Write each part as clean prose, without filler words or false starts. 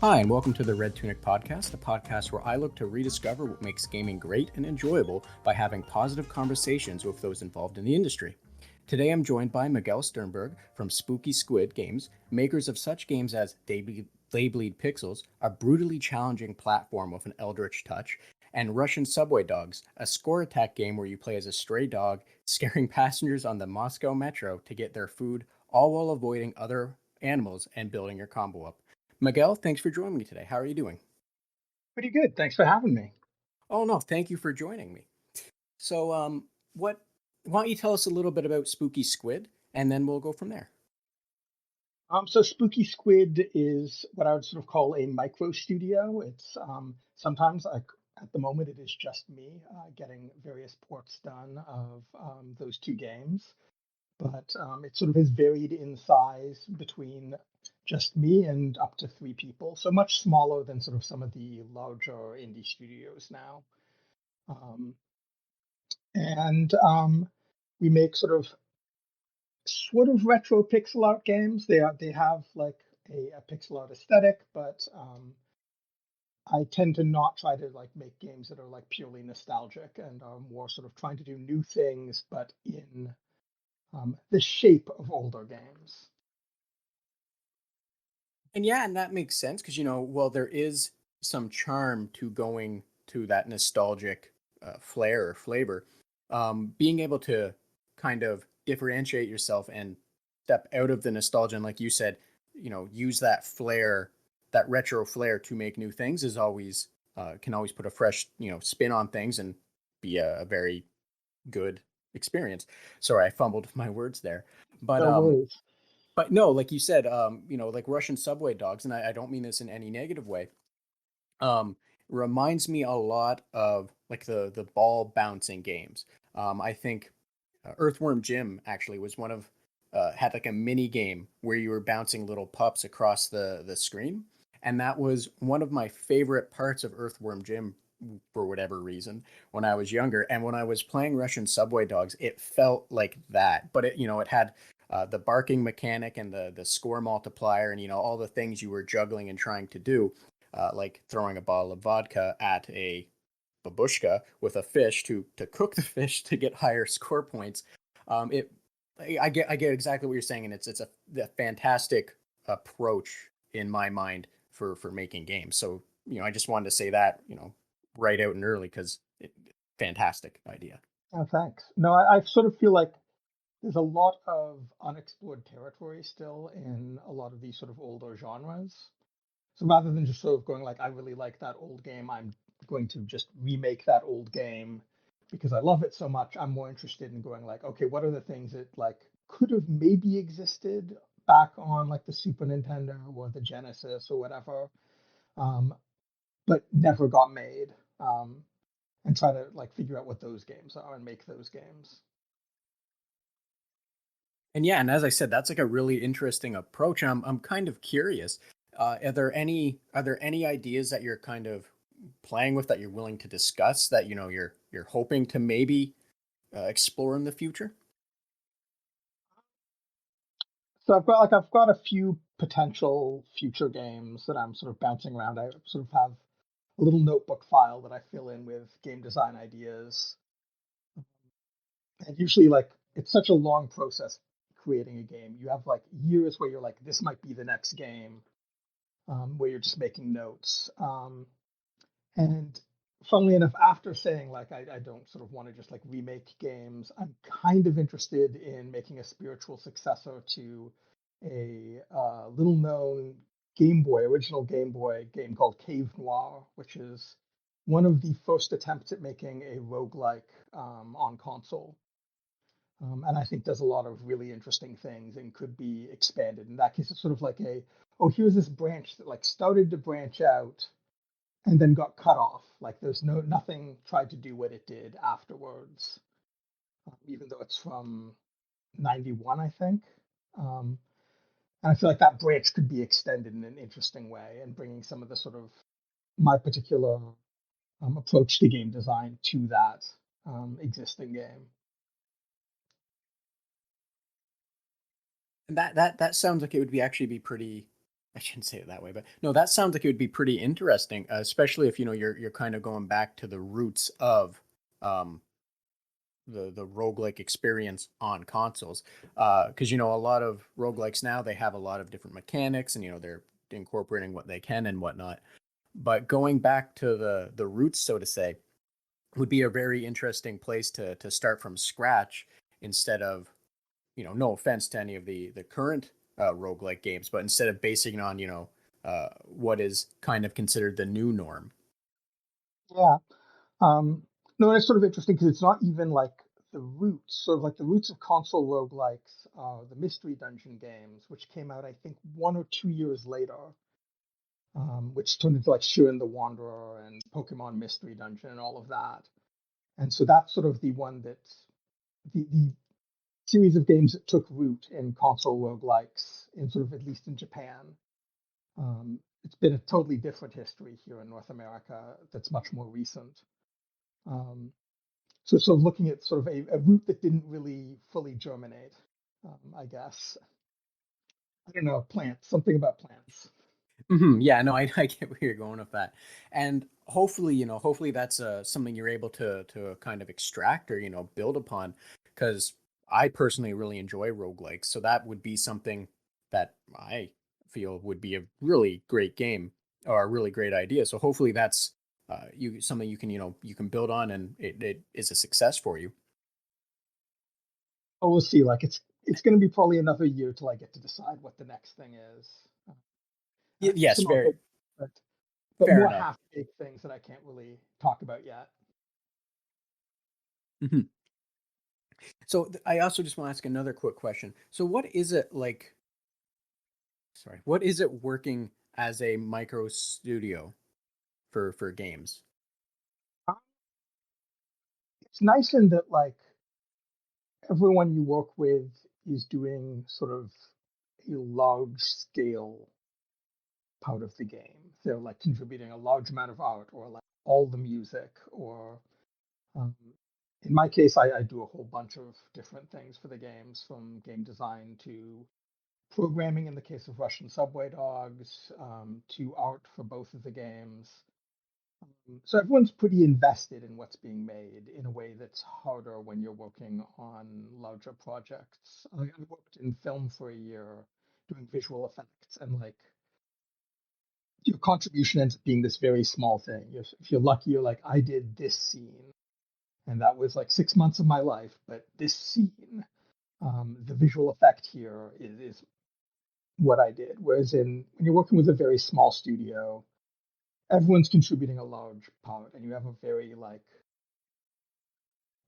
Hi, and welcome to the Red Tunic Podcast, a podcast where I look to rediscover what makes gaming great and enjoyable by having positive conversations with those involved in the industry. Today I'm joined by Miguel Sternberg from Spooky Squid Games, makers of such games as They Bleed Pixels, a brutally challenging platform with an Eldritch touch, and Russian Subway Dogs, a score attack game where you play as a stray dog, scaring passengers on the Moscow metro to get their food, all while avoiding other animals and building your combo up. Miguel, thanks for joining me today. How are you doing? Pretty good. Thanks for having me. Oh no, thank you for joining me. So, what? Why don't you tell us a little bit about Spooky Squid, and then we'll go from there. So Spooky Squid is what I would sort of call a micro studio. It's sometimes, like at the moment, it is just me getting various ports done of those two games. But it sort of is varied in size between just me and up to three people. So much smaller than sort of some of the larger indie studios now. Um, and we make sort of retro pixel art games. They have like a pixel art aesthetic, but I tend to not try to like make games that are like purely nostalgic and are more sort of trying to do new things, but in the shape of older games. And yeah, and that makes sense because well, there is some charm to going to that nostalgic flair or flavor. Being able to kind of differentiate yourself and step out of the nostalgia, and like you said, use that flair, that retro flair to make new things is always can always put a fresh spin on things and be a very good experience. Sorry, I fumbled with my words there, but No um, worries. but no, like you said, like Russian Subway Dogs, and I don't mean this in any negative way. Um, Reminds me a lot of like the ball bouncing games. I think Earthworm Jim actually was one of had like a mini game where you were bouncing little pups across the screen, and that was one of my favorite parts of Earthworm Jim for whatever reason when I was younger. And when I was playing Russian Subway Dogs, it felt like that, but it had the barking mechanic and the score multiplier, and all the things you were juggling and trying to do, like throwing a bottle of vodka at a babushka with a fish to cook the fish to get higher score points. It I get exactly what you're saying, and it's a fantastic approach in my mind for making games. So I just wanted to say that right out and early because fantastic idea. Oh, thanks. No, I sort of feel like there's a lot of unexplored territory still in a lot of these sort of older genres. So rather than just sort of going like, I really like that old game, I'm going to just remake that old game because I love it so much. I'm more interested in going like, okay, what are the things that like could have maybe existed back on like the Super Nintendo or the Genesis or whatever, um, but never got made, and try to like figure out what those games are and make those games. And yeah, and as I said, that's like a really interesting approach. I'm kind of curious. Are there any ideas that you're kind of playing with that you're willing to discuss that you're hoping to maybe explore in the future? So I've got a few potential future games that I'm sort of bouncing around. I sort of have a little notebook file that I fill in with game design ideas. And usually like it's such a long process creating a game. You have like years where you're like, this might be the next game, where you're just making notes. And funnily enough, after saying like I don't sort of want to just like remake games, I'm kind of interested in making a spiritual successor to a little known original Game Boy game called Cave Noir, which is one of the first attempts at making a roguelike on console. And I think does a lot of really interesting things and could be expanded. In that case, it's sort of like oh, here's this branch that like started to branch out and then got cut off. Like there's nothing tried to do what it did afterwards, even though it's from '91, I think. Um, and I feel like that branch could be extended in an interesting way and bringing some of the sort of my particular approach to game design to that existing game. And that sounds like it would be actually be pretty I shouldn't say it that way, but no, that sounds like it would be pretty interesting, especially if you're kind of going back to the roots of um, the roguelike experience on consoles. Because a lot of roguelikes now they have a lot of different mechanics, and they're incorporating what they can and whatnot. But going back to the roots, so to say, would be a very interesting place to start from scratch instead of, no offense to any of the current roguelike games, but instead of basing it on, what is kind of considered the new norm. Yeah. Um, no, and it's sort of interesting because it's not even like the roots, sort of like the roots of console roguelikes are the Mystery Dungeon games, which came out, I think, 1 or 2 years later, which turned into like Shiren the Wanderer and Pokemon Mystery Dungeon and all of that. And so that's sort of the one that the series of games that took root in console roguelikes, in sort of at least in Japan. It's been a totally different history here in North America that's much more recent. Um, so sort of looking at sort of a root that didn't really fully germinate, I guess. I don't know, plants, something about plants. Yeah, no, I get where you're going with that, and hopefully, hopefully that's something you're able to kind of extract or build upon, because I personally really enjoy roguelikes, so that would be something that I feel would be a really great game or a really great idea. So hopefully that's you something you can you can build on, and it is a success for you. Oh, we'll see. Like it's going to be probably another year till I get to decide what the next thing is. Yes, Some other, very but fair more enough. half-baked things that I can't really talk about yet. Mhm. So I also just want to ask another quick question. So what is it like? Sorry, what is it working as a micro studio for games? It's nice in that like everyone you work with is doing sort of a large scale part of the game. They're like contributing a large amount of art or like all the music or um, in my case, I do a whole bunch of different things for the games, from game design to programming in the case of Russian Subway Dogs, to art for both of the games. So everyone's pretty invested in what's being made in a way that's harder when you're working on larger projects. I worked in film for a year doing visual effects, and like your contribution ends up being this very small thing. If you're lucky, you're like, I did this scene, and that was like 6 months of my life, but this scene, the visual effect here is what I did. Whereas when you're working with a very small studio, everyone's contributing a large part, and you have a very like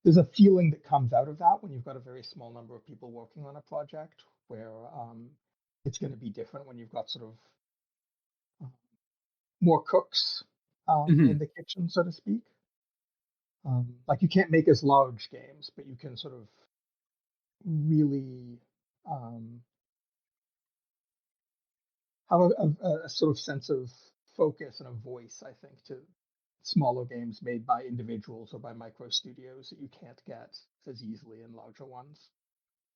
there's a feeling that comes out of that when you've got a very small number of people working on a project, where it's going to be different when you've got sort of uh, more cooks in Hmm. the kitchen, so to speak. Like you can't make as large games, but you can sort of really um, have a sort of sense of focus and a voice, I think, to smaller games made by individuals or by micro studios that you can't get as easily in larger ones.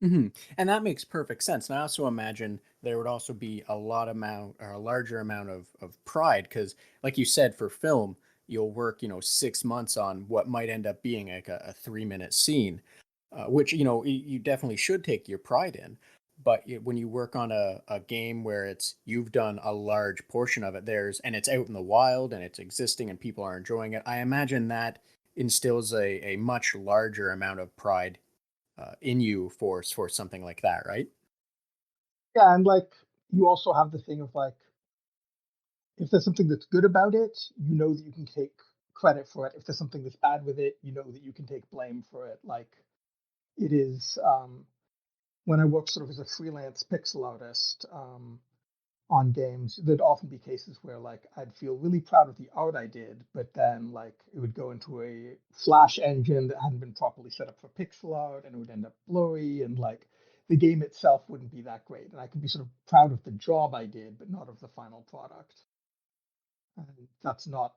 Hmm. And that makes perfect sense. And I also imagine there would also be a lot amount or a larger amount of pride because, like you said, for film, you'll work 6 months on what might end up being like a 3-minute scene, which you definitely should take your pride in. But when you work on a game where it's you've done a large portion of it, and it's out in the wild and it's existing and people are enjoying it, I imagine that instills a much larger amount of pride in you for something like that, right? Yeah, and like you also have the thing of like if there's something that's good about it, you know that you can take credit for it. If there's something that's bad with it, you know that you can take blame for it. Like it is when I work sort of as a freelance pixel artist on games, there'd often be cases where like I'd feel really proud of the art I did, but then like it would go into a Flash engine that hadn't been properly set up for pixel art, and it would end up blurry, and like the game itself wouldn't be that great. And I could be sort of proud of the job I did, but not of the final product. And that's not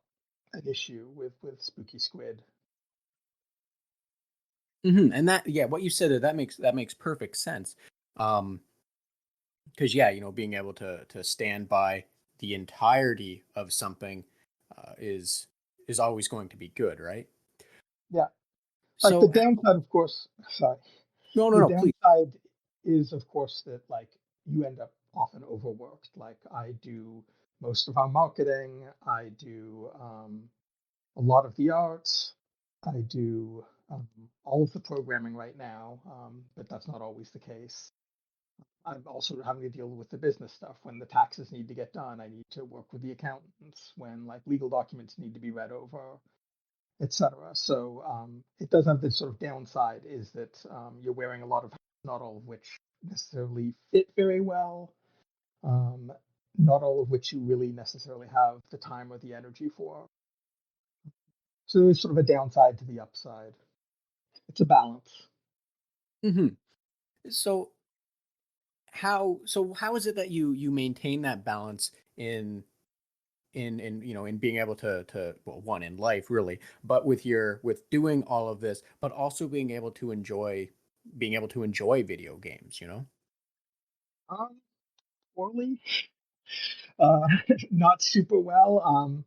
an issue with Spooky Squid. And that, yeah, what you said there, that makes perfect sense. Um, because yeah, being able to stand by the entirety of something is always going to be good, right? Yeah. Like the So downside, of course, sorry. no, no, The no, please. downside is, of course, that like you end up often overworked. Like I do most of our marketing, I do a lot of the arts, I do all of the programming right now, but that's not always the case. I'm also having to deal with the business stuff. When the taxes need to get done, I need to work with the accountants. When like legal documents need to be read over, etc. So it does have this sort of downside is that you're wearing a lot of hats, not all of which necessarily fit very well, um, not all of which you really necessarily have the time or the energy for. So there's sort of a downside to the upside. It's a balance. Hmm. So how is it that you maintain that balance in in being able to well, one, in life really, but with doing all of this, but also being able to enjoy video games, you know? Um, Poorly, uh, not super well.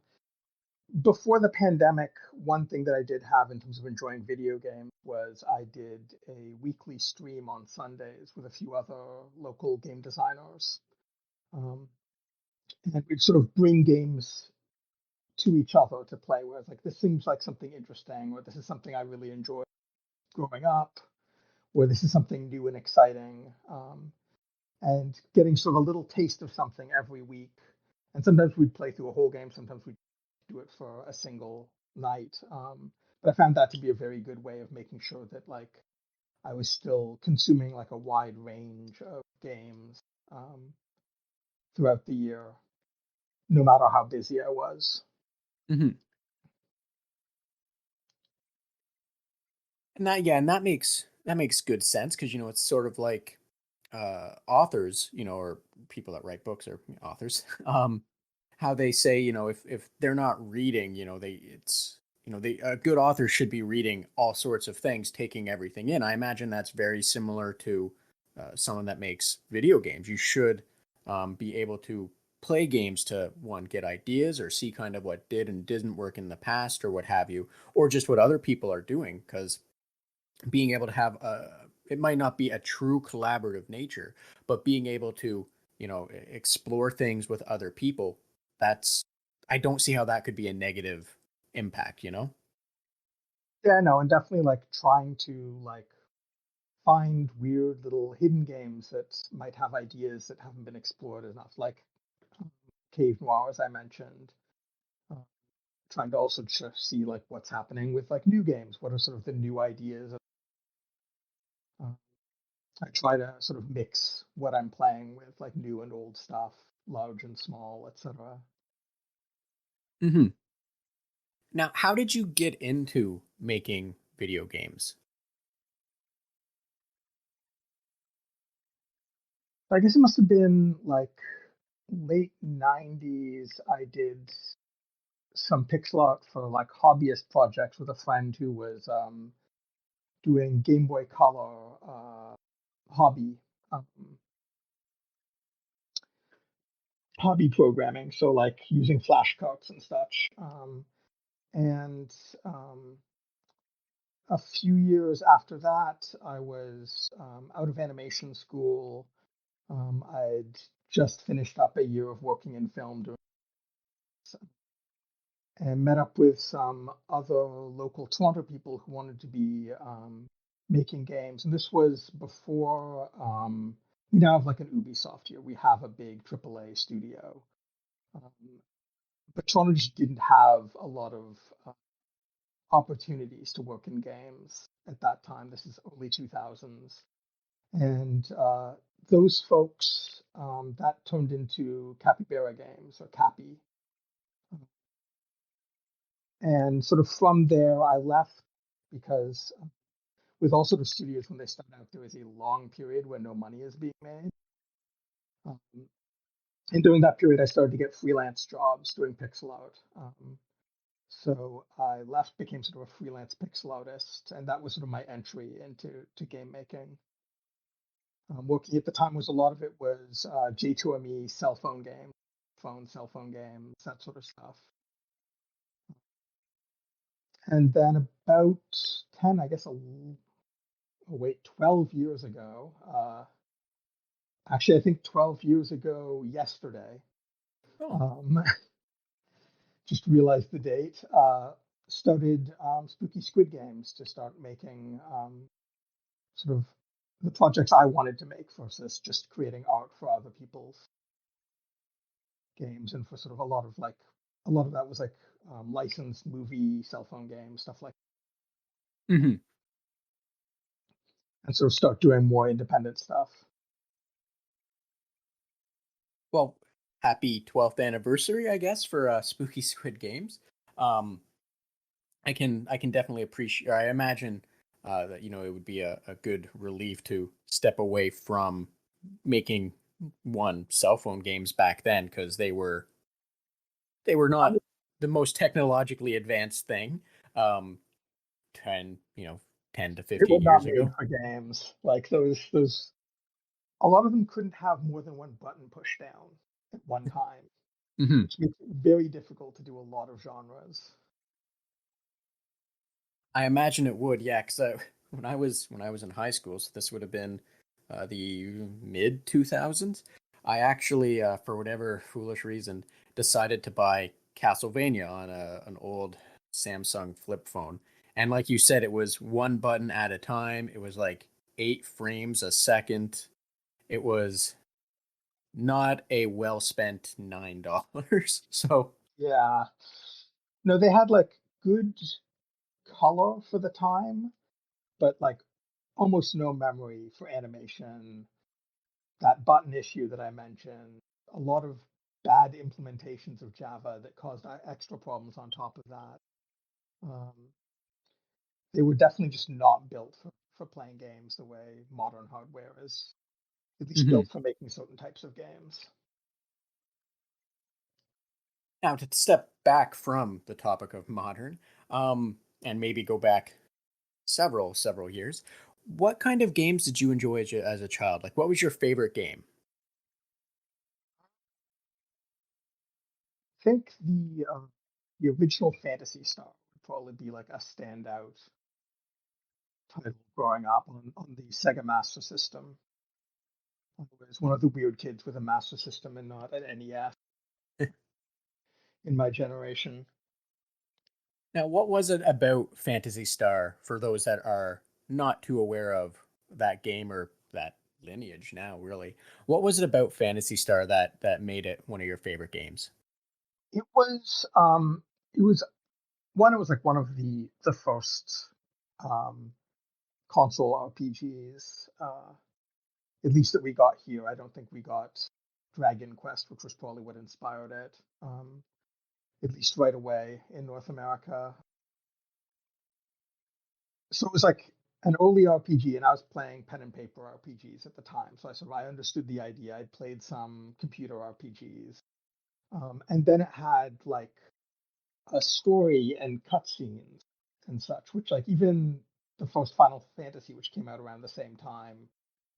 Before the pandemic, one thing that I did have in terms of enjoying video games was I did a weekly stream on Sundays with a few other local game designers. Um, and we'd sort of bring games to each other to play, whereas like this seems like something interesting, or this is something I really enjoyed growing up, or this is something new and exciting. And getting sort of a little taste of something every week. And sometimes we'd play through a whole game, sometimes we'd do it for a single night. But I found that to be a very good way of making sure that like I was still consuming like a wide range of games um, throughout the year, no matter how busy I was. Hmm. And that, yeah, and that makes good sense because it's sort of like authors, or people that write books or authors, how they say, if they're not reading, they a good author should be reading all sorts of things, taking everything in. I imagine that's very similar to someone that makes video games. You should be able to play games to, one, get ideas or see kind of what did and didn't work in the past or what have you, or just what other people are doing, because being able to have it might not be a true collaborative nature, but being able to explore things with other people, that's, I don't see how that could be a negative impact. Yeah, no, and definitely like trying to like find weird little hidden games that might have ideas that haven't been explored enough, like um, Cave Noir, as I mentioned. Uh, Trying to also just see like what's happening with like new games. What are sort of the new ideas? Uh, I try to sort of mix what I'm playing with like new and old stuff, large and small, etc. Hmm. Now, how did you get into making video games? I guess it must have been like late '90s. I did some pixel art for like hobbyist projects with a friend who was doing Game Boy Color hobby um, hobby programming, so like using flashcards and such. And a few years after that, I was out of animation school. I'd just finished up a year of working in film doing and met up with some other local Toronto people who wanted to be making games. And this was before we now have like an Ubisoft here. We have a big AAA studio. Um, but Toronto just didn't have a lot of opportunities to work in games at that time. This is early 2000s. And those folks, that turned into Capybara Games or Cappy. And sort of from there, I left because with all sort of studios, when they start out, there is a long period where no money is being made. Um, and during that period, I started to get freelance jobs doing pixel art. So I left, became sort of a freelance pixel artist, and that was sort of my entry into game making. Working at the time was a lot of it was J2ME cell phone games, cell phone games, that sort of stuff. And then about 10, I guess, 12 years ago, actually, I think 12 years ago yesterday, Oh, um, just realized the date, started Spooky Squid Games to start making sort of the projects I wanted to make versus just creating art for other people's games, and for sort of a lot of that was like licensed movie, cell phone games, stuff like hmm. that, and sort of start doing more independent stuff. Well, happy 12th anniversary, I guess, for Spooky Squid Games. Um, I can definitely appreciate. Or I imagine that it would be a good relief to step away from making one cell phone games back then, because they were not the most technologically advanced thing. Um, 10 10 to They were 15 not years made ago. for games. Like those a lot of them couldn't have more than one button pushed down at one time, Hmm. which makes it very difficult to do a lot of genres. I imagine it would, yeah, because when I was in high school, so this would have been the mid 2000s. I actually, for whatever foolish reason, decided to buy Castlevania on an old Samsung flip phone, and like you said, it was one button at a time. It was like 8 frames a second. It was not a well spent $9. So, Yeah. No, they had like good color for the time, but like almost no memory for animation. That button issue that I mentioned, a lot of bad implementations of Java that caused extra problems on top of that. Um, they were definitely just not built for playing games the way modern hardware is, at least mhm. built for making certain types of games. Now, to step back from the topic of modern, and maybe go back several years, what kind of games did you enjoy as a child? Like, what was your favorite game? I think the original Fantasy Star would probably be like a standout title growing up on the Sega Master System. I was one of the weird kids with a Master System and not an NES in my generation. Now, what was it about Fantasy Star for those that are not too aware of that game or that lineage now, really? What was it about Fantasy Star that made it one of your favorite games? It was it was one. It was like one of the first um, console RPGs, at least that we got here. I don't think we got Dragon Quest, which was probably what inspired it, at least right away in North America. So it was like an early RPG, and I was playing pen and paper RPGs at the time. So I understood the idea. I'd played some computer RPGs, and then it had like a story and cutscenes and such, which like even the first Final Fantasy, which came out around the same time,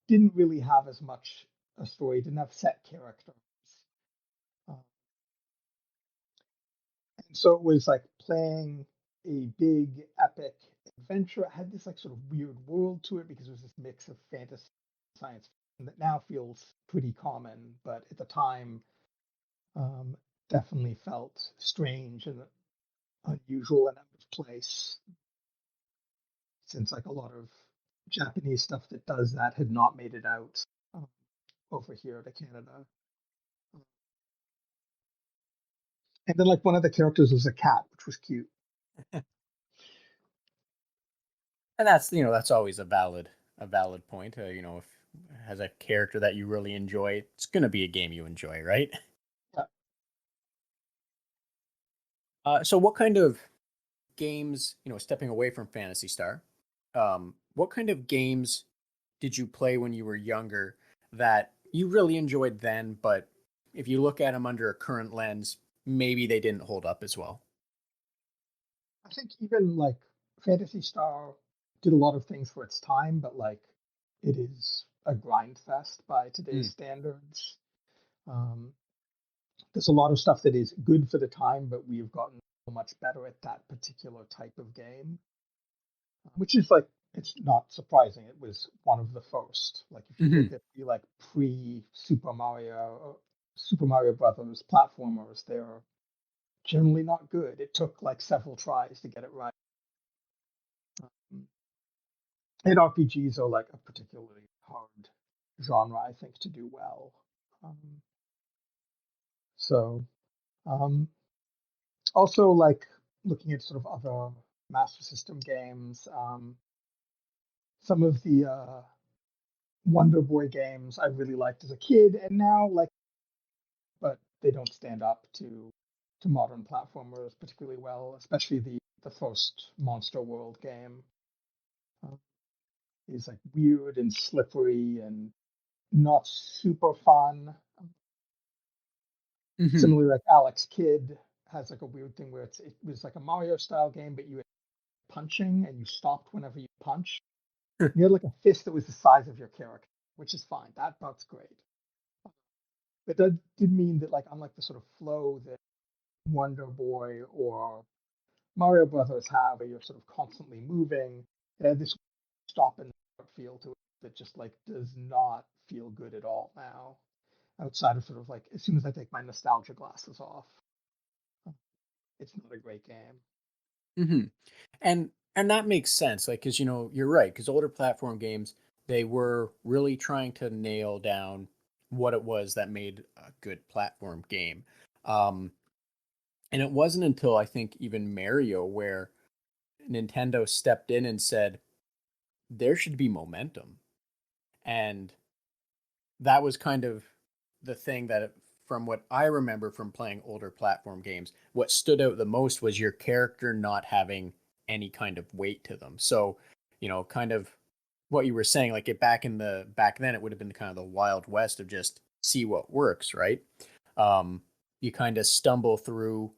didn't really have as much a story. Didn't have set characters, uh, and so it was like playing a big epic adventure. It had this like sort of weird world to it because it was this mix of fantasy and science fiction that now feels pretty common, but at the time um, definitely felt strange and unusual and out of place, since like a lot of Japanese stuff that does that had not made it out um, over here to Canada. And then like one of the characters was a cat, which was cute. And that's always a valid point. If it has a character that you really enjoy, it's gonna be a game you enjoy, right? Yeah. So what kind of games, stepping away from Fantasy Star, what kind of games did you play when you were younger that you really enjoyed then, but if you look at them under a current lens, maybe they didn't hold up as well? I think even like Fantasy Star did a lot of things for its time, but like it is a grind fest by today's Mm. standards. Um, there's a lot of stuff that is good for the time, but we've gotten so much better at that particular type of game, which is like it's not surprising. It was one of the first. Like if you Hmm. look at the like pre Super Mario Brothers platformers, they're generally not good. It took like several tries to get it right. Um, and RPGs are like a particularly hard genre, I think, to do well. Um, so um, also like looking at sort of other Master System games, some of the Wonder Boy games I really liked as a kid, and now like, but they don't stand up to modern platformers particularly well, especially the first Monster World game. Uh, is like weird and slippery and not super fun. Hmm. Similarly, like Alex Kidd has like a weird thing where it was like a Mario style game, but you had punching and you stopped whenever you punch. You had like a fist that was the size of your character, which is fine. That's great. But that did mean that like unlike the sort of flow that Wonder Boy or Mario Brothers have, where you're sort of constantly moving, it had this stop and feel to it that just like does not feel good at all now. Outside of sort of like as soon as I take my nostalgia glasses off, it's not a great game. Hmm. And that makes sense, like, because you're right, because older platform games, they were really trying to nail down what it was that made a good platform game. Um, and it wasn't until I think even Mario where Nintendo stepped in and said there should be momentum, and that was kind of the thing that, from what I remember from playing older platform games, what stood out the most was your character not having any kind of weight to them. So, kind of what you were saying, like it back then, it would have been kind of the wild west of just see what works, right? Um, you kind of stumble through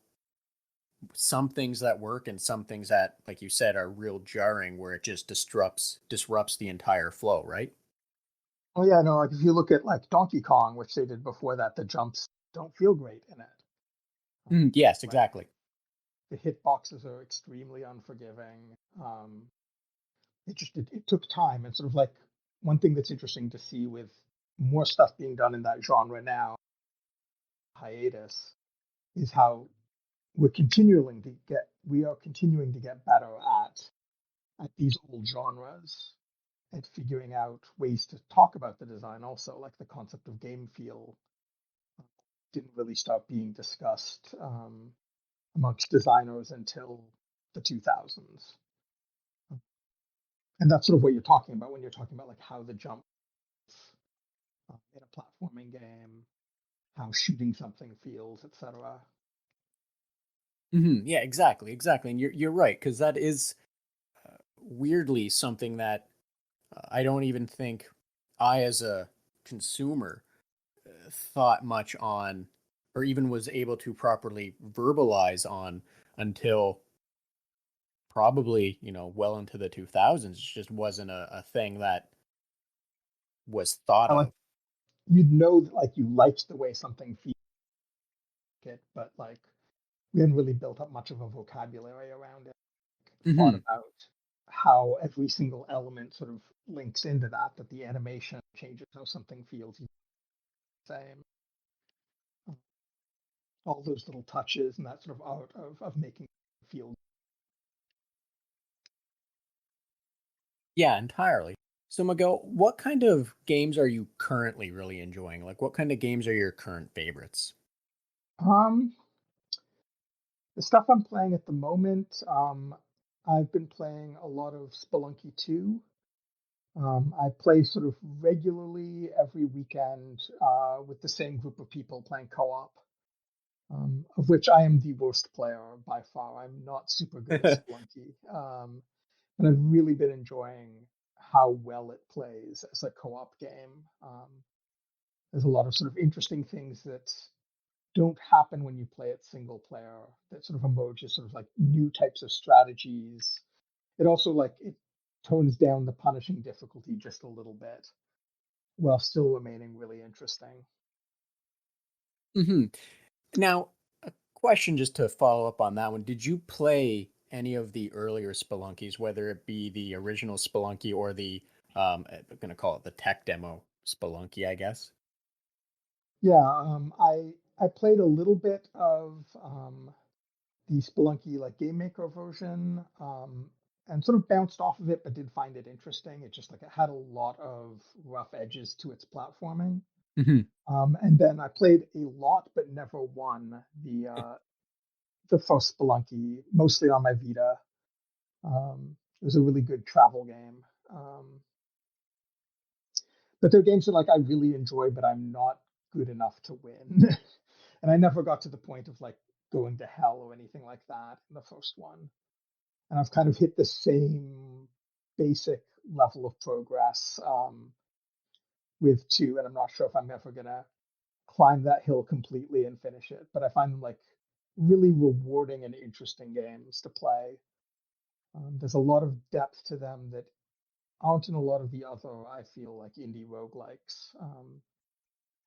some things that work and some things that, like you said, are real jarring, where it just disrupts the entire flow, right? Oh yeah, no, like if you look at like Donkey Kong, which they did before that, the jumps don't feel great in it. Mm, yes, Like exactly. the hitboxes are extremely unforgiving. It took time, and sort of like one thing that's interesting to see with more stuff being done in that genre now, hiatus, is how we are continuing to get better at these old genres and figuring out ways to talk about the design also, like the concept of game feel didn't really start being discussed amongst designers until the 2000s. And that's sort of what you're talking about when you're talking about like how the jump in a platforming game, how shooting something feels, etc. Yeah, exactly, exactly, and you're right, because that is weirdly something that I don't even think I, as a consumer, thought much on, or even was able to properly verbalize on until probably well into the 2000s. It just wasn't a thing that was thought Like of. you'd know that like you liked the way something feels, but like we hadn't really built up much of a vocabulary around it. Thought Hmm. about how every single element sort of links into that the animation changes how something feels the same. All those little touches and that sort of art of making it feel. Yeah, entirely. So, Miguel, what kind of games are you currently really enjoying? Like, what kind of games are your current favorites? Um, the stuff I'm playing at the moment, I've been playing a lot of Spelunky 2. I play sort of regularly every weekend with the same group of people playing co-op, of which I am the worst player by far. I'm not super good at Spelunky, and I've really been enjoying how well it plays as a co-op game. There's a lot of sort of interesting things that don't happen when you play it single player that sort of emerges sort of like new types of strategies. It also like it tones down the punishing difficulty just a little bit. while still remaining really interesting. Hmm. Now, a question just to follow up on that one. Did you play any of the earlier Spelunkies, whether it be the original Spelunky or the, I'm going to call it the tech demo Spelunky, I guess? Yeah, I played a little bit of the Spelunky like game maker version, and sort of bounced off of it, but did find it interesting. It just like it had a lot of rough edges to its platforming. Hmm. And then I played a lot, but never won the first Spelunky, mostly on my Vita. It was a really good travel game. But they're games that like I really enjoy, but I'm not good enough to win. And I never got to the point of like going to hell or anything like that in the first one. And I've kind of hit the same basic level of progress with two, and I'm not sure if I'm ever gonna climb that hill completely and finish it. But I find them like really rewarding and interesting games to play. There's a lot of depth to them that aren't in a lot of the other, I feel like, indie roguelikes.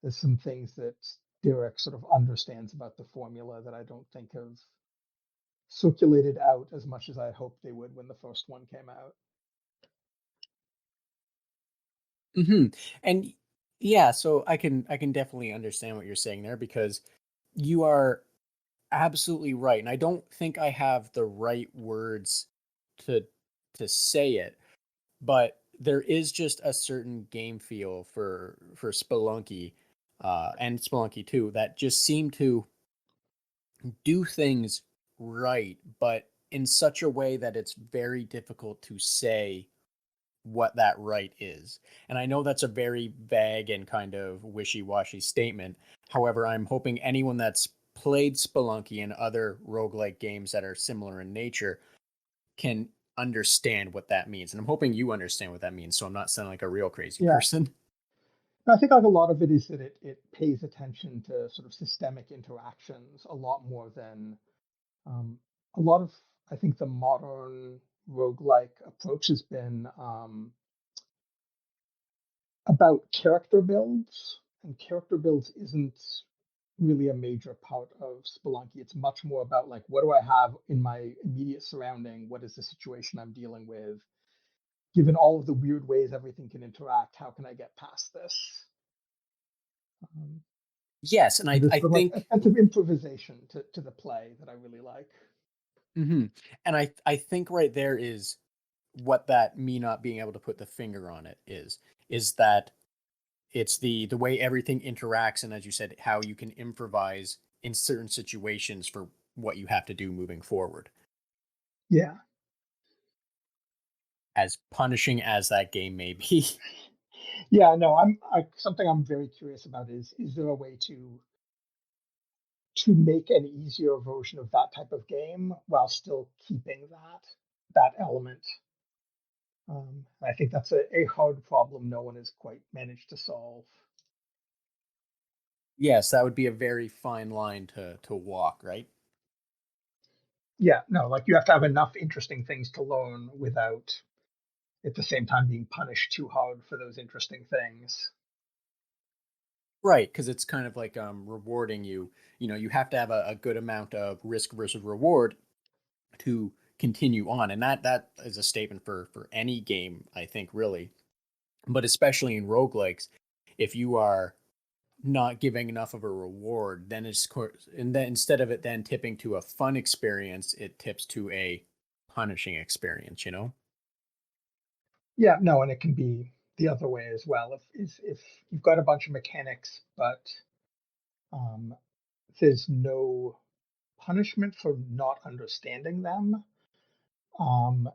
There's some things that Derek sort of understands about the formula that I don't think have circulated out as much as I hoped they would when the first one came out. Hmm. And yeah, so I can definitely understand what you're saying there, because you are absolutely right. And I don't think I have the right words to say it, but there is just a certain game feel for Spelunky, and Spelunky 2, that just seem to do things right, but in such a way that it's very difficult to say what that right is. And I know that's a very vague and kind of wishy-washy statement. However, I'm hoping anyone that's played Spelunky and other roguelike games that are similar in nature can understand what that means. And I'm hoping you understand what that means, so I'm not sounding like a real crazy Yeah, person. I think like a lot of it is that it pays attention to sort of systemic interactions a lot more than um, a lot of, I think, the modern roguelike approach has been about character builds, and character builds isn't really a major part of Spelunky. It's much more about like, what do I have in my immediate surrounding? What is the situation I'm dealing with? Given all of the weird ways everything can interact, how can I get past this? Um, Yes, and so there's I sort of like think a sense of improvisation to the play that I really like. mhm. And I think right there is what that me not being able to put the finger on it is that it's the way everything interacts, and as you said, how you can improvise in certain situations for what you have to do moving forward. Yeah, As punishing as that game may be. yeah. No, something I'm very curious about is there a way to make an easier version of that type of game while still keeping that element? I think that's a hard problem no one has quite managed to solve. Yes, that would be a very fine line to walk, right? Yeah, no, like you have to have enough interesting things to learn without at the same time being punished too hard for those interesting things. Right, because it's kind of like rewarding you. You know, you have to have a good amount of risk versus reward to continue on. And that is a statement for any game, I think, really. But especially in roguelikes, if you are not giving enough of a reward, then and then instead of it then tipping to a fun experience, it tips to a punishing experience, you know? Yeah, no, and it can be the other way as well. If you've got a bunch of mechanics, but um, there's no punishment for not understanding them, um,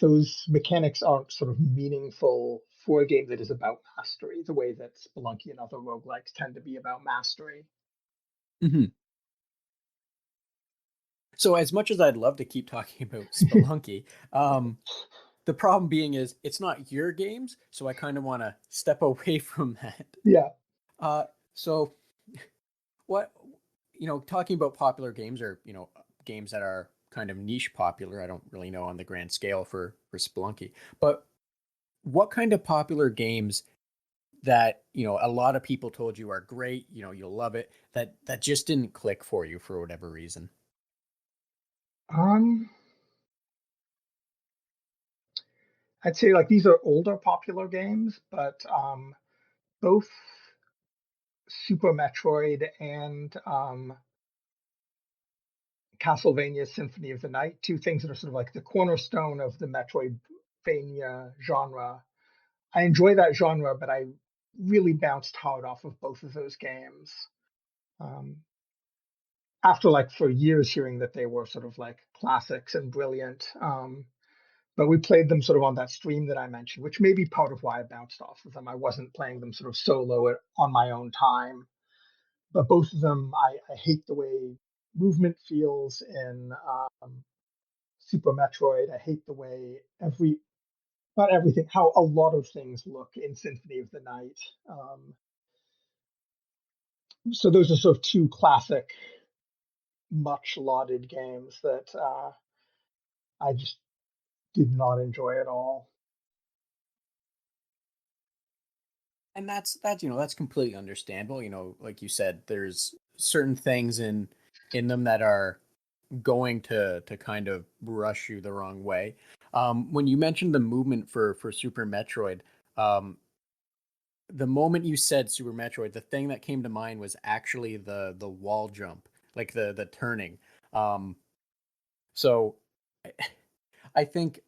those mechanics aren't sort of meaningful for a game that is about mastery, the way that Spelunky and other roguelikes tend to be about mastery. Hmm. So as much as I'd love to keep talking about Spelunky, the problem being is it's not your games, so I kind of want to step away from that. Yeah, Uh, so what, talking about popular games, or games that are kind of niche popular, I don't really know on the grand scale for Spelunky, but what kind of popular games that, a lot of people told you are great, you'll love it, that just didn't click for you for whatever reason? Um, I'd say like these are older popular games, but both Super Metroid and Castlevania Symphony of the Night, two things that are sort of like the cornerstone of the Metroidvania genre. I enjoy that genre, but I really bounced hard off of both of those games. Um, After like for years hearing that they were sort of like classics and brilliant. But we played them sort of on that stream that I mentioned, which may be part of why I bounced off of them. I wasn't playing them sort of solo on my own time. But both of them, I hate the way movement feels in Super Metroid. I hate the way not everything, how a lot of things look in Symphony of the Night. Um, so those are sort of two classic, much lauded games that I just did not enjoy at all. And that's completely understandable. Like you said, there's certain things in them that are going to kind of rush you the wrong way. When you mentioned the movement for Super Metroid, um, the moment you said Super Metroid, the thing that came to mind was actually the wall jump, like the turning. Um, so I I think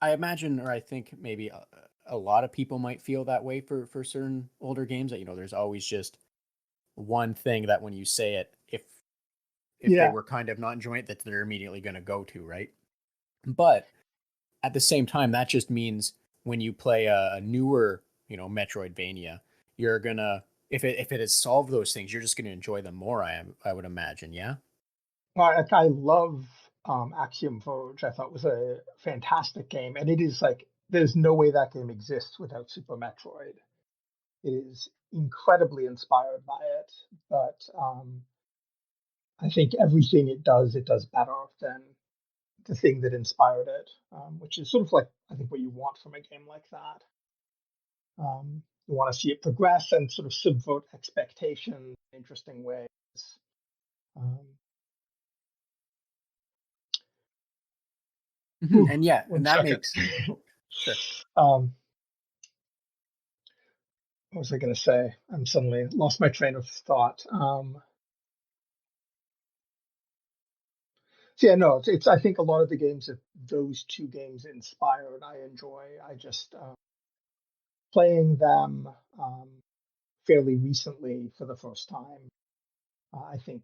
I imagine, or I think maybe a lot of people might feel that way for certain older games. That there's always just one thing that when you say it, if they Yeah, were kind of not enjoying it, that they're immediately going to go to, right? But at the same time, that just means when you play a newer, Metroidvania, you're gonna if it has solved those things, you're just gonna enjoy them more. I would imagine, yeah. I love Axiom Verge. I thought was a fantastic game, and it is like there's no way that game exists without Super Metroid. It is incredibly inspired by it, but I think everything it does better than the thing that inspired it, which is sort of like I think what you want from a game like that. You want to see it progress and sort of subvert expectations in interesting ways. Um, And yeah, One and that second. makes oh, sure. um, what was I going to say? I'm suddenly lost my train of thought. So yeah, no, it's I think a lot of the games that those two games inspired, I enjoy. I just playing them fairly recently for the first time. I think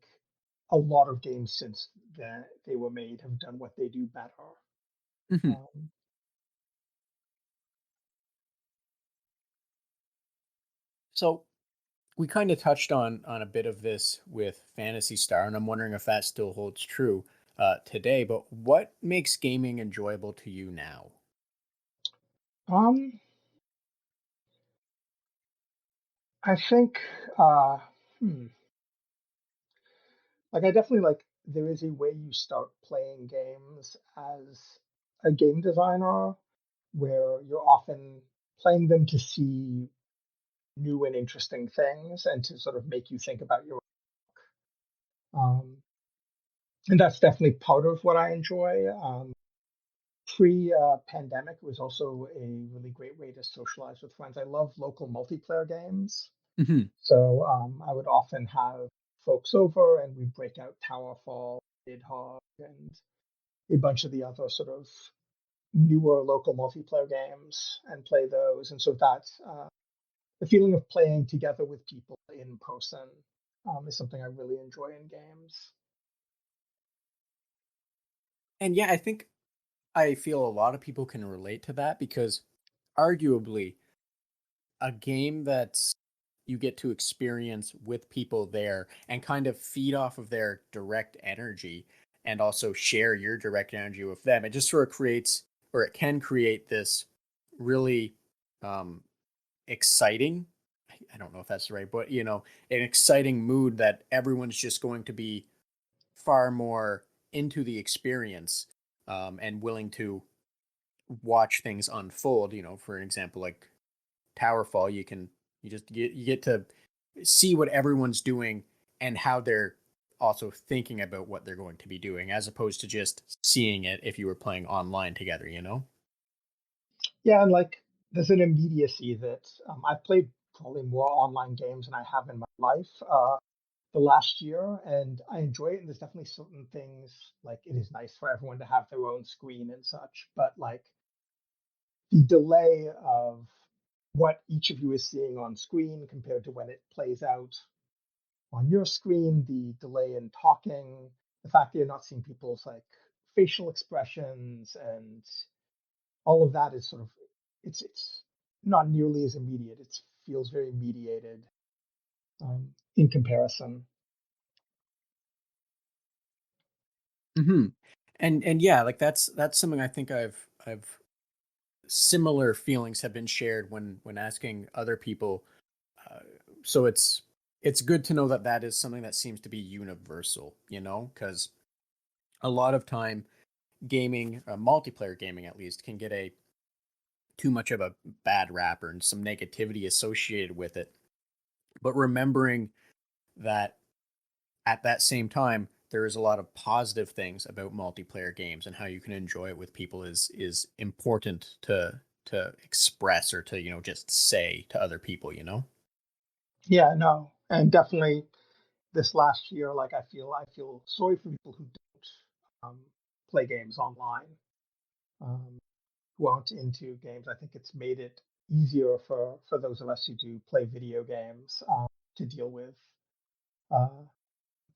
a lot of games since they were made have done what they do better. Mhm. Um, So we kind of touched on a bit of this with Fantasy Star, and I'm wondering if that still holds true today. But what makes gaming enjoyable to you now? um, I think, uh, hmm, like I definitely like there is a way you start playing games as a game designer where you're often playing them to see new and interesting things and to sort of make you think about your and that's definitely part of what I enjoy. Pre pandemic was also a really great way to socialize with friends. I love local multiplayer games. Hmm. So I would often have folks over and we'd break out Towerfall, Hog, and a bunch of the other sort of newer local multiplayer games and play those. And so that's the feeling of playing together with people in person is something I really enjoy in games. And yeah, I think I feel a lot of people can relate to that because arguably a game that's you get to experience with people there and kind of feed off of their direct energy and also share your direct energy with them. It just sort of creates, or it can create this really um exciting, I don't know if that's right, but an exciting mood that everyone's just going to be far more into the experience, and willing to watch things unfold. For an example, like Towerfall, you can, You get to see what everyone's doing and how they're also thinking about what they're going to be doing, as opposed to just seeing it if you were playing online together, you know? Yeah, and like there's an immediacy that I've played probably more online games than I have in my life the last year, and I enjoy it. And there's definitely certain things like it is nice for everyone to have their own screen and such, but like the delay of what each of you is seeing on screen compared to when it plays out on your screen, the delay in talking, the fact that you're not seeing people's like facial expressions and all of that is sort of it's not nearly as immediate. It feels very mediated in comparison. Hmm. And yeah, like that's something I think I've similar feelings have been shared when asking other people. Uh, so it's good to know that that is something that seems to be universal, you know, because a lot of time gaming, multiplayer gaming at least, can get a too much of a bad rap and some negativity associated with it. But remembering that at that same time, there is a lot of positive things about multiplayer games and how you can enjoy it with people is important to express or to, you know, just say to other people, you know? Yeah, no, and definitely this last year, like I feel sorry for people who don't play games online, um, who aren't into games. I think it's made it easier for those of us who do play video games to deal with uh,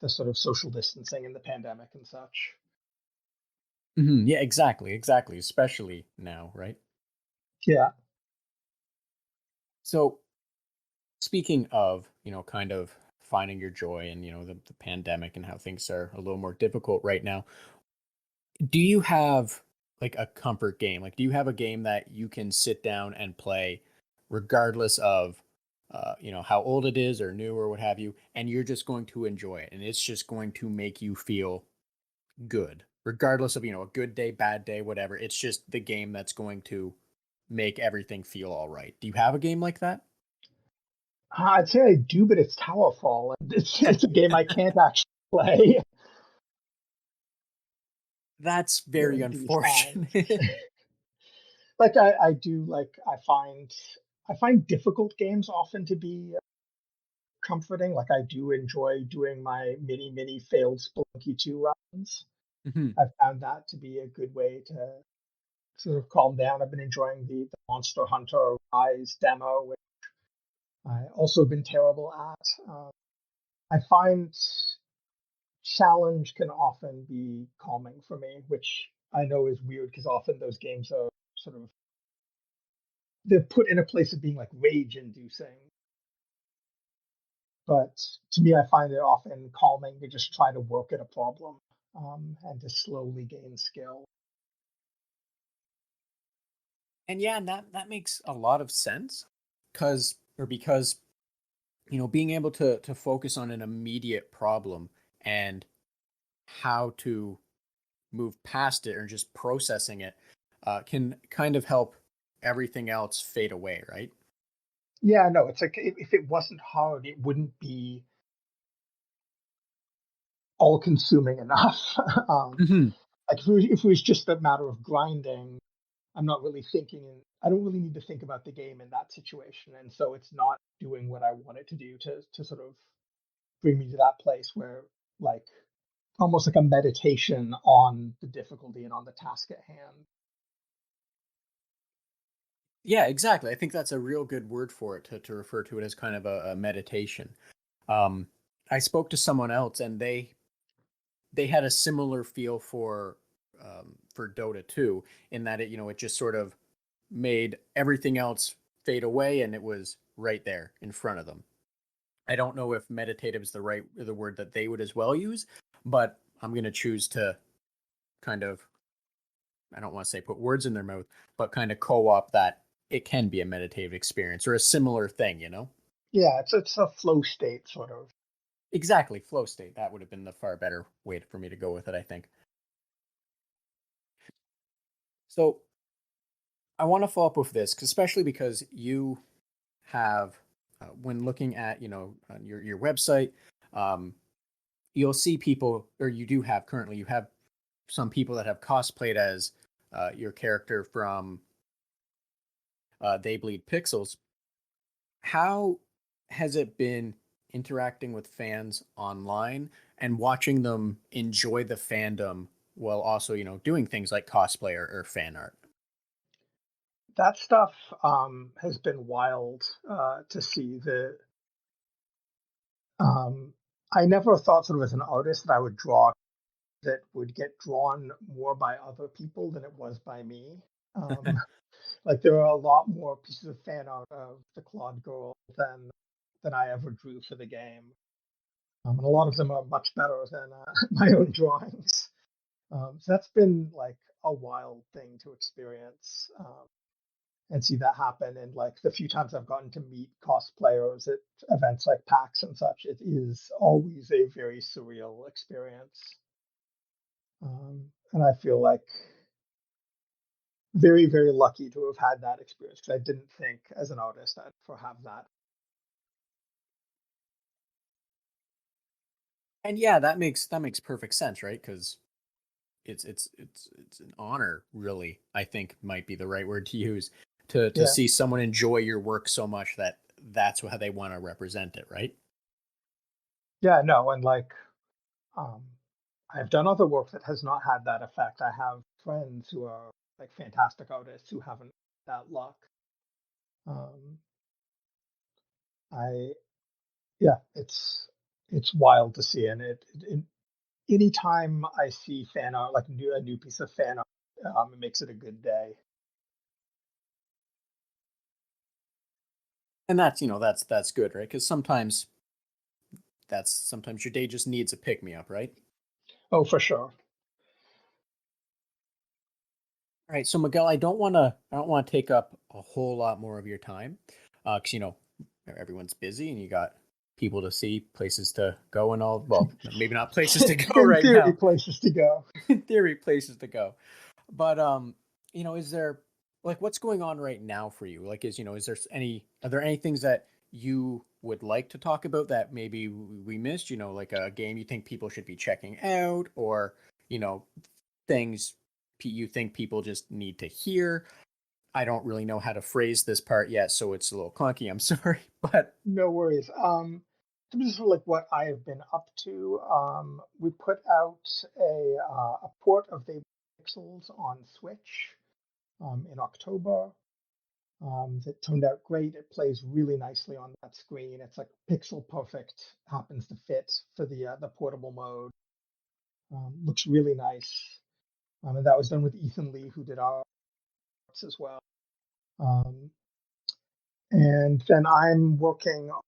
the sort of social distancing and the pandemic and such. Yeah, exactly, exactly. Especially now, right? Yeah. So speaking of, you know, kind of finding your joy and, you know, the pandemic and how things are a little more difficult right now, do you have like a comfort game? Like, do you have a game that you can sit down and play regardless of, you know, how old it is or new or what have you, and you're just going to enjoy it and it's just going to make you feel good, regardless of, you know, a good day, bad day, whatever. It's just the game that's going to make everything feel all right. Do you have a game like that? I'd say I do, but it's Towerfall, and it's a game I can't actually play That's very during these times. unfortunate. Like I do like I find difficult games often to be comforting. Like I do enjoy doing my mini failed Spelunky 2 runs. Mhm. I've found that to be a good way to sort of calm down. I've been enjoying the Monster Hunter Rise demo, which I also been terrible at. I find challenge can often be calming for me, which I know is weird because often those games are sort of they're put in a place of being like rage inducing. But to me, I find it often calming to just try to work at a problem and to slowly gain skill. And yeah, and that makes a lot of sense because you know, being able to focus on an immediate problem and how to move past it or just processing it can kind of help everything else fade away, right? Yeah, no, it's like if it wasn't hard, it wouldn't be all consuming enough. Hmm. Like if it was just a matter of grinding, I'm not really thinking, and I don't really need to think about the game in that situation, and so it's not doing what I want it to do to sort of bring me to that place where like almost like a meditation on the difficulty and on the task at hand. Yeah, exactly. I think that's a real good word for it to refer to it as kind of a meditation. Um, I spoke to someone else and they had a similar feel for Dota 2 in that it, you know, it just sort of made everything else fade away and it was right there in front of them. I don't know if meditative is the word that they would as well use, but I'm going to choose to kind of, I don't want to say put words in their mouth, but kind of co-op that it can be a meditative experience or a similar thing, you know? Yeah, it's a flow state sort of. Exactly, flow state. That would have been the far better way for me to go with it, I think. So I want to follow up with this, especially because you have when looking at on your website, um, you'll see people, or you do have currently, you have some people that have cosplayed as your character from They Bleed Pixels. How has it been interacting with fans online and watching them enjoy the fandom while also, doing things like cosplay or fan art? That stuff has been wild to see. Um, I never thought sort of as an artist that I would draw that would get drawn more by other people than it was by me. Um, like there are a lot more pieces of fan art of the Claude Girl than I ever drew for the game, and a lot of them are much better than my own drawings. So that's been like a wild thing to experience. And see that happen. And like the few times I've gotten to meet cosplayers at events like PAX and such, it is always a very surreal experience. And I feel like very, very lucky to have had that experience because I didn't think as an artist I'd ever have that. And yeah, that makes perfect sense, right? Because it's an honor, really. I think might be the right word to use to Yeah. see someone enjoy your work so much that that's how they want to represent it, right? Yeah, no. And like, um, I've done other work that has not had that effect. I have friends who are like fantastic artists who haven't that luck. Um, I Yeah, it's wild to see, and it anytime I see fan art, like a new piece of fan art, it makes it a good day. And that's good, right? Because sometimes your day just needs a pick me up, right? Oh, for sure. All right, so Miguel, I don't want to take up a whole lot more of your time, because everyone's busy and you got people to see, places to go, and all. Well, maybe not places to go In right theory, now. places to go. In theory, places to go. But is there, like, what's going on right now for you? Like, are there any things that you would like to talk about that maybe we missed? Like a game you think people should be checking out, or you know, things you think people just need to hear. I don't really know how to phrase this part yet, so it's a little clunky. I'm sorry, but No worries. This is like what I have been up to. We put out a port of the Pixels on Switch in October. That turned out great. It plays really nicely on that screen. It's like pixel perfect. Happens to fit for the portable mode. Looks really nice. And that was done with Ethan Lee, who did our arts as well. Um, and then I'm working on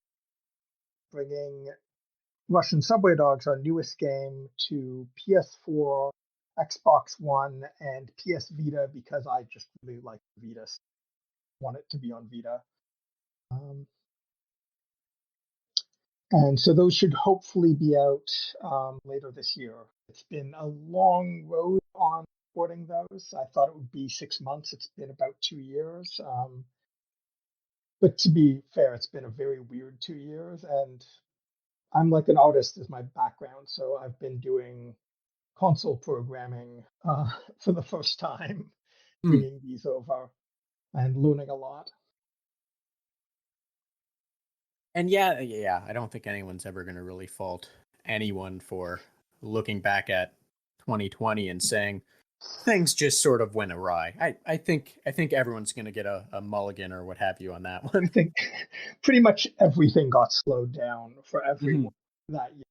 bringing Russian Subway Dogs, our newest game, to PS4, Xbox One, and PS Vita because I just really like Vita. Want it to be on Vita. Um, And so those should hopefully be out later this year. It's been a long road on porting those. I thought it would be 6 months. It's been about 2 years. But to be fair, it's been a very weird 2 years. And I'm like an artist is my background. So I've been doing console programming for the first time, mm, bringing these over and learning a lot. and yeah, I don't think anyone's ever going to really fault anyone for looking back at 2020 and saying things just sort of went awry. I think everyone's going to get a mulligan or what have you on that I one. think pretty much everything got slowed down for everyone Mhm. that year.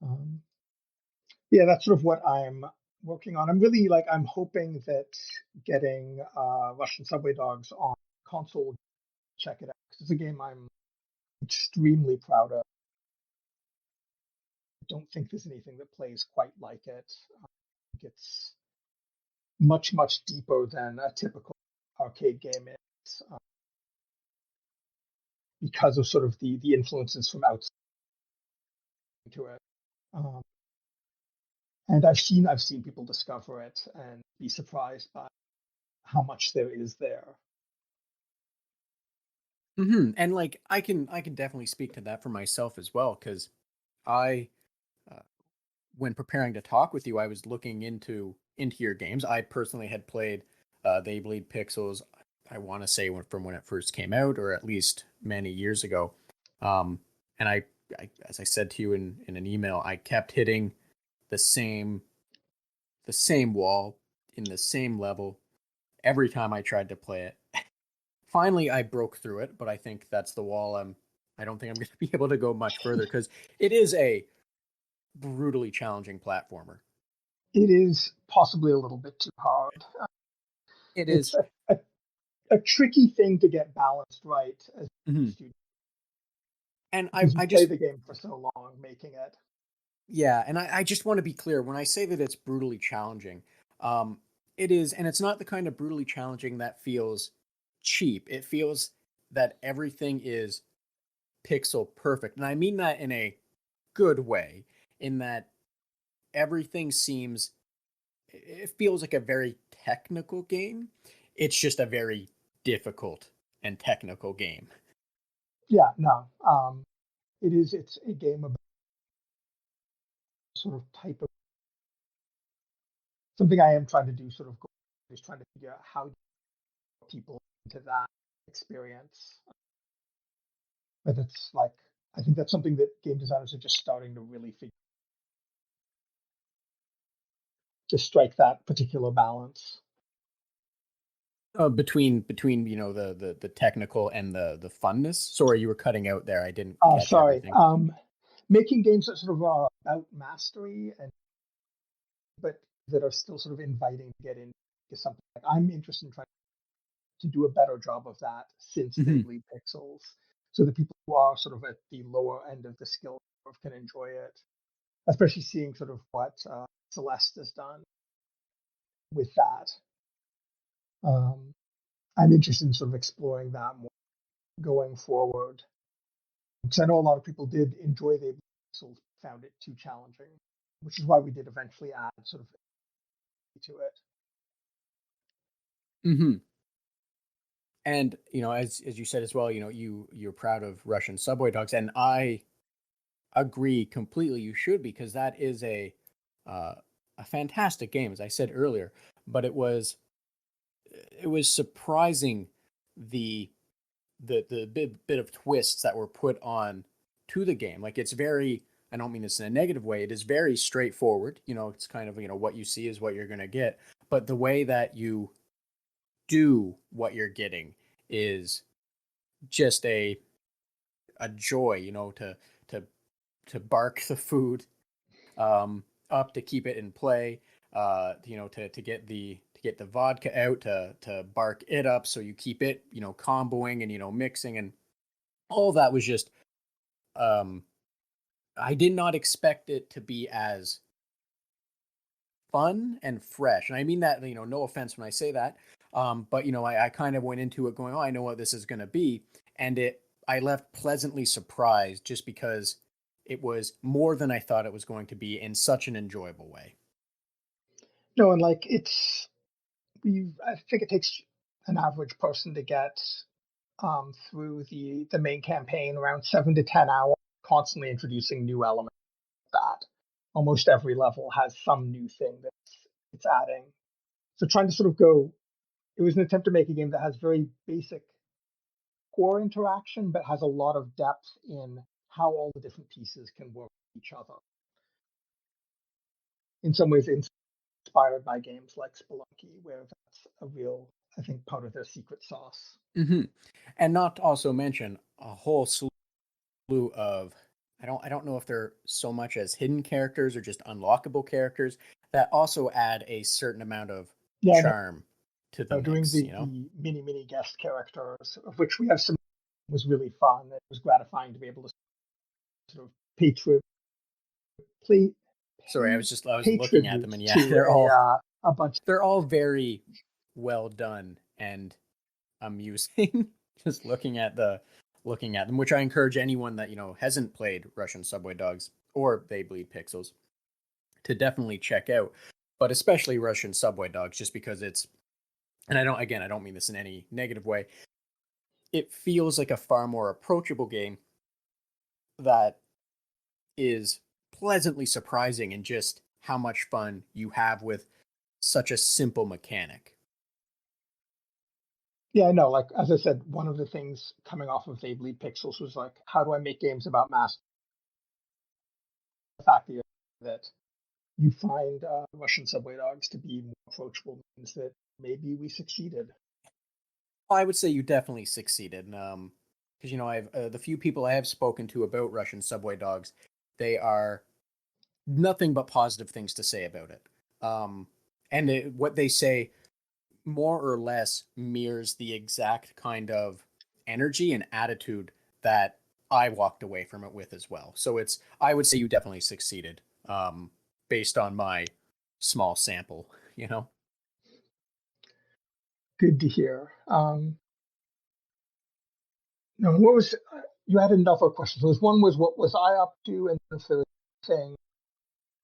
Um, yeah, that's sort of what I'm working on. I'm really like I'm hoping that getting Russian Subway Dogs on console, check it out 'cause it's a game I'm extremely proud of. I don't think there's anything that plays quite like it. I think it's much deeper than a typical arcade game is because of sort of the influences from outside to it. Um, and I've seen people discover it and be surprised by how much there is there. And like I can definitely speak to that for myself as well, because I uh, when preparing to talk with you, I was looking into your games. I personally had played They Bleed Pixels. I want to say from when it first came out, or at least many years ago. Um, and as I said to you in an email, I kept hitting the same the same wall in the same level every time I tried to play it. Finally, I broke through it, but I think that's the wall. I don't think I'm going to be able to go much further because it is a brutally challenging platformer. It is possibly a little bit too hard. It It's is. a tricky thing to get balanced right as a Mhm. student And because you I play just, the game for so long making it. yeah, and I just want to be clear when I say that it's brutally challenging. Um, it is, and it's not the kind of brutally challenging that feels cheap. It feels that everything is pixel perfect, and I mean that in a good way. In that everything seems, it feels like a very technical game. It's just a very difficult and technical game. Yeah, no. It is. It's a game about sort of type of something I am trying to do. Sort of is trying to figure out how people into that experience. But it's like I think that's something that game designers are just starting to really figure to strike that particular balance. Between the technical and the funness. Sorry, you were cutting out there. I didn't catch Sorry. everything. Making games that sort of are about mastery and but that are still sort of inviting to get into something like I'm interested in trying to do a better job of that since they Hmm. bleed pixels, so that people who are sort of at the lower end of the skill curve can enjoy it. Especially seeing sort of what Celeste has done with that. Um, I'm interested in sort of exploring that more going forward because I know a lot of people did enjoy the pixels, found it too challenging, which is why we did eventually add sort of to it. Hmm. And as you said as well, you're proud of Russian subway dogs, and I agree completely. You should, because that is uh, a fantastic game, as I said earlier. But it was surprising the the bit of twists that were put on to the game. Like, it's very, I don't mean this in a negative way. It is very straightforward. It's kind of, what you see is what you're going to get. But the way that you do what you're getting is just a joy, to to bark the food up to keep it in play, to get the vodka out, to bark it up so you keep it, comboing and mixing, and all that was just, um I did not expect it to be as fun and fresh. And I mean that, no offense when I say that. But I kind of went into it going, oh, I know what this is going to be. And I left pleasantly surprised just because it was more than I thought it was going to be in such an enjoyable way. No, and like I think it takes an average person to get through the main campaign around 7 to 10 hours, constantly introducing new elements. That almost every level has some new thing that it's adding. So trying to sort of go, it was an attempt to make a game that has very basic core interaction, but has a lot of depth in how all the different pieces can work with each other. In some ways, inspired by games like Spelunky, where that's a real, I think, part of their secret sauce. Hmm. And not to also mention a whole slew of, I don't know if they're so much as hidden characters or just unlockable characters that also add a certain amount of Yeah, and charm to the doing mix. the mini guest characters, of which we have some, was really fun. It was gratifying to be able to sort of pay tribute, pay, Sorry, I was pay looking at them, tribute and yeah, to they're all a bunch. they're all very well done and amusing. Just looking at them, which I encourage anyone that hasn't played Russian Subway Dogs or They Bleed Pixels to definitely check out. But especially Russian Subway Dogs, just because it's, and I don't mean this in any negative way. it feels like a far more approachable game that is pleasantly surprising in just how much fun you have with such a simple mechanic. Yeah, no, like as I said, one of the things coming off of They Bleed Pixels was like, how do I make games about mass? The fact that you find Russian subway dogs to be more approachable means that maybe we succeeded. I would say you definitely succeeded. Because I've the few people I have spoken to about Russian subway dogs, they are nothing but positive things to say about it. And what they say more or less mirrors the exact kind of energy and attitude that I walked away from it with as well. So I would say you definitely succeeded, based on my small sample. You know. Good to hear. No, what was you had another question? So one was what was I up to, and if there was anything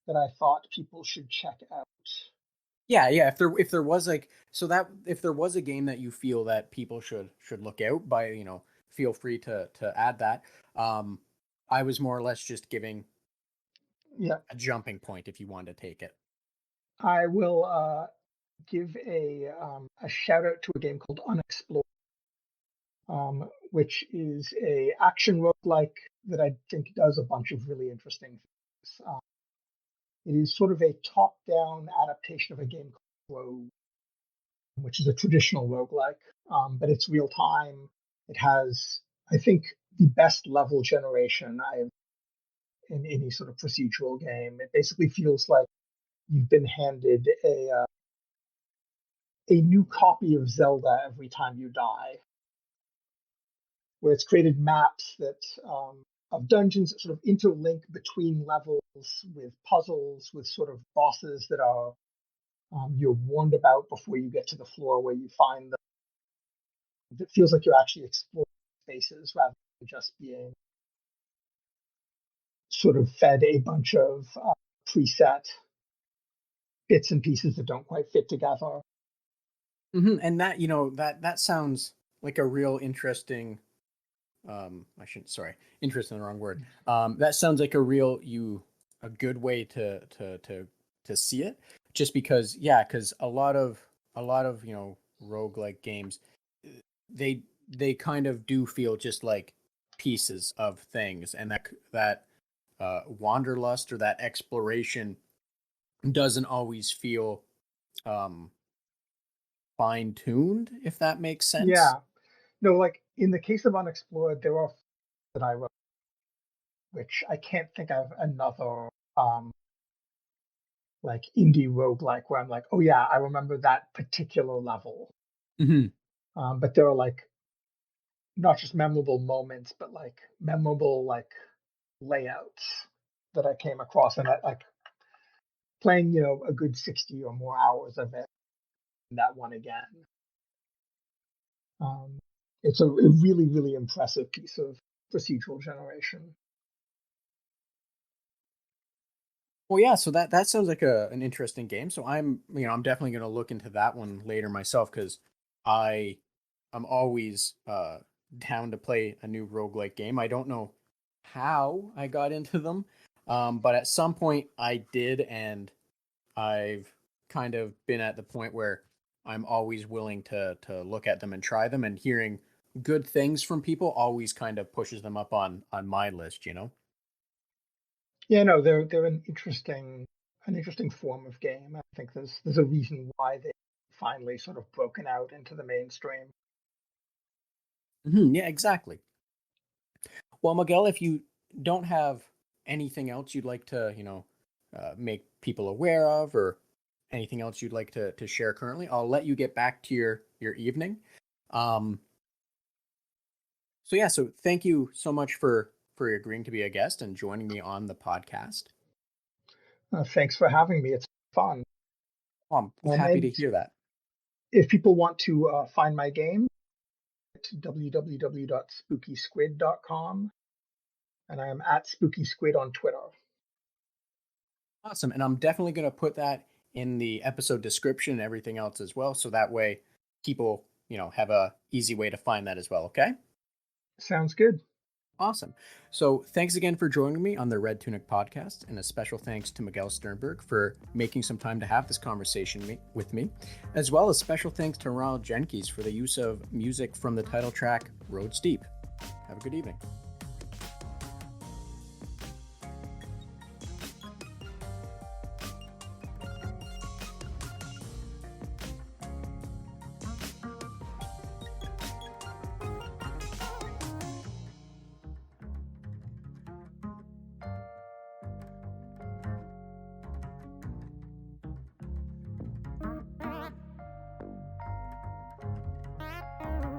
that I thought people should check out. Yeah. If there was like so that if there was a game that you feel that people should look out by, feel free to add that. Um, I was more or less just giving Yeah, a jumping point if you wanted to take it. I will give a shout out to a game called Unexplored, which is a action roguelike that I think does a bunch of really interesting things. It is sort of a top-down adaptation of a game called Rogue, which is a traditional roguelike, but it's real time. It has, I think, the best level generation I've in any sort of procedural game. It basically feels like you've been handed a new copy of Zelda every time you die, where it's created maps that of dungeons that sort of interlink between levels with puzzles, with sort of bosses that are you're warned about before you get to the floor where you find them. It feels like you're actually exploring spaces rather than just being sort of fed a bunch of preset bits and pieces that don't quite fit together. And that that sounds like a real interesting. I shouldn't. Sorry, interesting, the wrong word. That sounds like a good way to see it. Just because, yeah, because a lot of roguelike games, they kind of do feel just like pieces of things, and that wanderlust or that exploration doesn't always feel um fine tuned, if that makes sense. Yeah, no, like in the case of Unexplored, there are that I wrote, which I can't think of another like indie roguelike where I'm like, oh yeah, I remember that particular level. Hmm. But there are like not just memorable moments, but like memorable like layouts that I came across, and I like playing a good 60 or more hours of it. That one again. Um, it's a really really impressive piece of procedural generation. Well, yeah, so that sounds like an interesting game. So I'm definitely going to look into that one later myself, because I I'm always down to play a new roguelike game. I don't know how I got into them, but at some point I did, and I've kind of been at the point where I'm always willing to look at them and try them, and hearing good things from people always kind of pushes them up on my list. Yeah, no, they're an interesting form of game. I think there's a reason why they finally sort of broken out into the mainstream. Yeah, exactly. Well, Miguel, if you don't have anything else you'd like to, make people aware of, or anything else you'd like to share currently, I'll let you get back to your evening. Um, so yeah, so thank you so much for agreeing to be a guest and joining me on the podcast. Thanks for having me. It's fun. I'm happy to And hear that. if people want to find my game, it's www.spookysquid.com, and I am at SpookySquid on Twitter. Awesome, and I'm definitely going to put that in the episode description and everything else as well, so that way people have a easy way to find that as well. Okay. Sounds good. Awesome. So thanks again for joining me on the Red Tunic podcast, and a special thanks to Miguel Sternberg for making some time to have this conversation with me, as well as special thanks to Ronald Jenkins for the use of music from the title track Road Steep. Have a good evening.